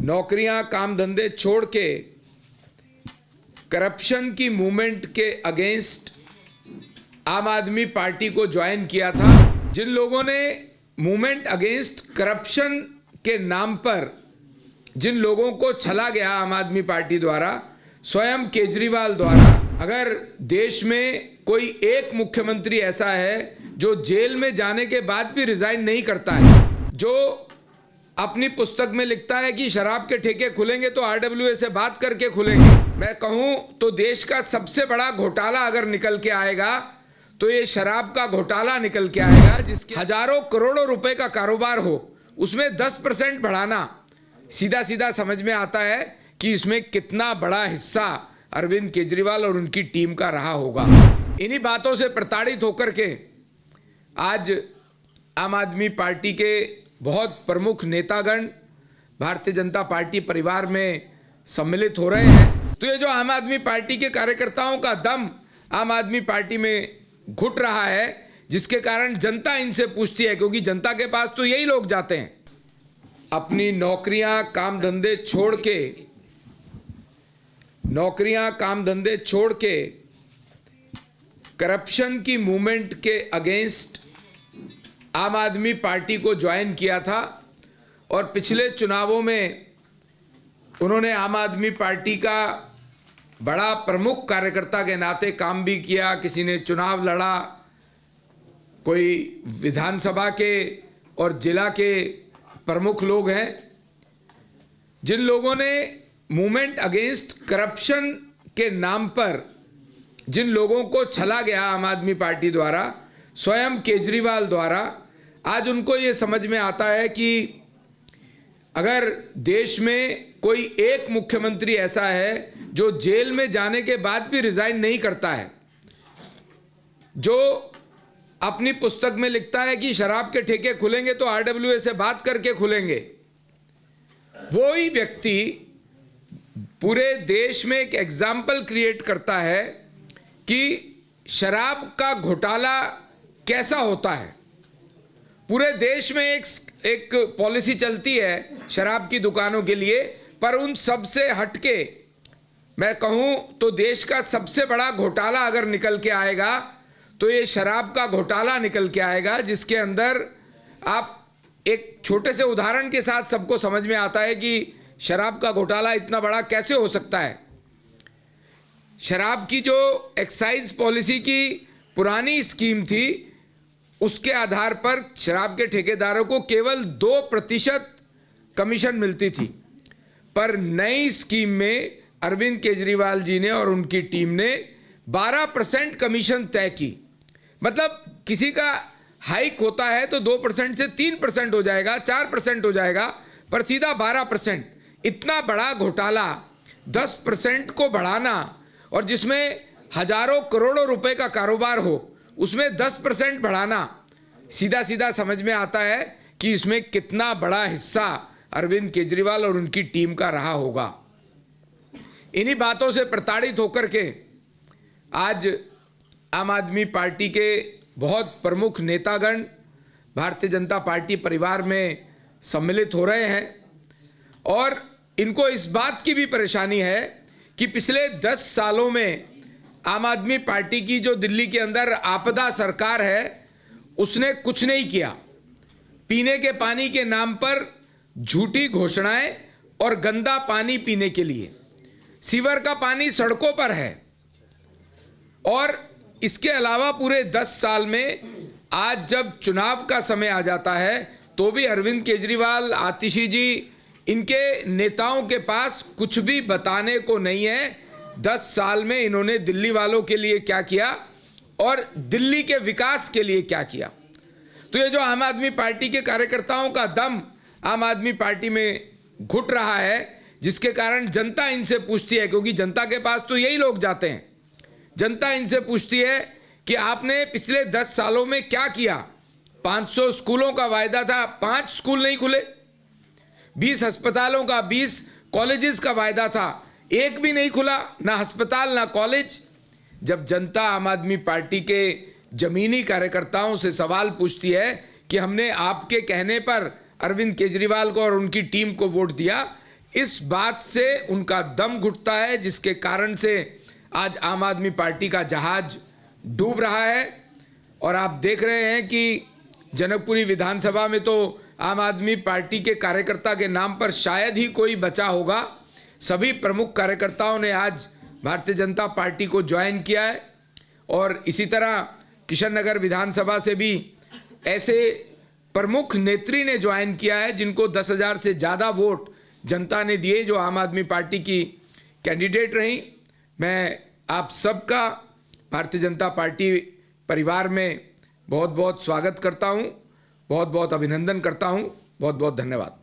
नौकरियां काम धंधे छोड़ के करप्शन की मूवमेंट के अगेंस्ट आम आदमी पार्टी को ज्वाइन किया था। जिन लोगों ने मूवमेंट अगेंस्ट करप्शन के नाम पर जिन लोगों को छला गया आम आदमी पार्टी द्वारा, स्वयं केजरीवाल द्वारा, अगर देश में कोई एक मुख्यमंत्री ऐसा है जो जेल में जाने के बाद भी रिजाइन नहीं करता है, जो अपनी पुस्तक में लिखता है कि शराब के ठेके खुलेंगे तो आरडब्ल्यूए से बात करके खुलेंगे, मैं कहूं तो देश का सबसे बड़ा घोटाला अगर निकल के आएगा तो ये शराब का घोटाला निकल के आएगा, जिसके हजारों करोड़ों रुपए का कारोबार हो, उसमें 10% बढ़ाना सीधा सीधा समझ में आता है कि इसमें कितना बड़ा हिस्सा अरविंद केजरीवाल और उनकी टीम का रहा होगा। इन्हीं बातों से प्रताड़ित होकर के आज आम आदमी पार्टी के बहुत प्रमुख नेतागण भारतीय जनता पार्टी परिवार में सम्मिलित हो रहे हैं। तो ये जो आम आदमी पार्टी के कार्यकर्ताओं का दम आम आदमी पार्टी में घुट रहा है, जिसके कारण जनता इनसे पूछती है, क्योंकि जनता के पास तो यही लोग जाते हैं। अपनी नौकरियां काम धंधे छोड़ के करप्शन की मूवमेंट के अगेंस्ट आम आदमी पार्टी को ज्वाइन किया था और पिछले चुनावों में उन्होंने आम आदमी पार्टी का बड़ा प्रमुख कार्यकर्ता के नाते काम भी किया। किसी ने चुनाव लड़ा, कोई विधानसभा के और जिला के प्रमुख लोग हैं। जिन लोगों ने मूवमेंट अगेंस्ट करप्शन के नाम पर जिन लोगों को छला गया आम आदमी पार्टी द्वारा, स्वयं केजरीवाल द्वारा, आज उनको ये समझ में आता है कि अगर देश में कोई एक मुख्यमंत्री ऐसा है जो जेल में जाने के बाद भी रिजाइन नहीं करता है, जो अपनी पुस्तक में लिखता है कि शराब के ठेके खुलेंगे तो आरडब्ल्यूए से बात करके खुलेंगे, वो ही व्यक्ति पूरे देश में एक एग्जाम्पल क्रिएट करता है कि शराब का घोटाला कैसा होता है। पूरे देश में एक पॉलिसी चलती है शराब की दुकानों के लिए, पर उन सब से हटके मैं कहूं तो देश का सबसे बड़ा घोटाला अगर निकल के आएगा तो ये शराब का घोटाला निकल के आएगा, जिसके अंदर आप एक छोटे से उदाहरण के साथ सबको समझ में आता है कि शराब का घोटाला इतना बड़ा कैसे हो सकता है। शराब की जो एक्साइज पॉलिसी की पुरानी स्कीम थी, उसके आधार पर शराब के ठेकेदारों को केवल 2% कमीशन मिलती थी, पर नई स्कीम में अरविंद केजरीवाल जी ने और उनकी टीम ने 12% कमीशन तय की। मतलब किसी का हाइक होता है तो 2% से 3% हो जाएगा, 4% हो जाएगा, पर सीधा 12%। इतना बड़ा घोटाला 10% को बढ़ाना, और जिसमें हजारों करोड़ों रुपए का कारोबार हो, उसमें 10% बढ़ाना सीधा सीधा समझ में आता है कि इसमें कितना बड़ा हिस्सा अरविंद केजरीवाल और उनकी टीम का रहा होगा। इन्हीं बातों से प्रताड़ित होकर के आज आम आदमी पार्टी के बहुत प्रमुख नेतागण भारतीय जनता पार्टी परिवार में सम्मिलित हो रहे हैं, और इनको इस बात की भी परेशानी है कि पिछले 10 सालों में आम आदमी पार्टी की जो दिल्ली के अंदर आपदा सरकार है, उसने कुछ नहीं किया। पीने के पानी के नाम पर झूठी घोषणाएं और गंदा पानी पीने के लिए, सीवर का पानी सड़कों पर है, और इसके अलावा पूरे 10 साल में आज जब चुनाव का समय आ जाता है तो भी अरविंद केजरीवाल, आतिशी जी, इनके नेताओं के पास कुछ भी बताने को नहीं है। 10 साल में इन्होंने दिल्ली वालों के लिए क्या किया और दिल्ली के विकास के लिए क्या किया। तो ये जो आम आदमी पार्टी के कार्यकर्ताओं का दम आम आदमी पार्टी में घुट रहा है, जिसके कारण जनता इनसे पूछती है, क्योंकि जनता के पास तो यही लोग जाते हैं। जनता इनसे पूछती है कि आपने पिछले 10 सालों में क्या किया। 500 स्कूलों का वायदा था, 5 स्कूल नहीं खुले। 20 अस्पतालों का, 20 कॉलेजेस का वायदा था, एक भी नहीं खुला, ना अस्पताल ना कॉलेज। जब जनता आम आदमी पार्टी के जमीनी कार्यकर्ताओं से सवाल पूछती है कि हमने आपके कहने पर अरविंद केजरीवाल को और उनकी टीम को वोट दिया, इस बात से उनका दम घुटता है, जिसके कारण से आज आम आदमी पार्टी का जहाज डूब रहा है। और आप देख रहे हैं कि जनकपुरी विधानसभा में तो आम आदमी पार्टी के कार्यकर्ता के नाम पर शायद ही कोई बचा होगा। सभी प्रमुख कार्यकर्ताओं ने आज भारतीय जनता पार्टी को ज्वाइन किया है। और इसी तरह किशन नगर विधानसभा से भी ऐसे प्रमुख नेत्री ने ज्वाइन किया है जिनको 10,000 से ज़्यादा वोट जनता ने दिए, जो आम आदमी पार्टी की कैंडिडेट रहीं। मैं आप सबका भारतीय जनता पार्टी परिवार में बहुत बहुत स्वागत करता हूं, बहुत बहुत अभिनंदन करता हूं। बहुत बहुत धन्यवाद।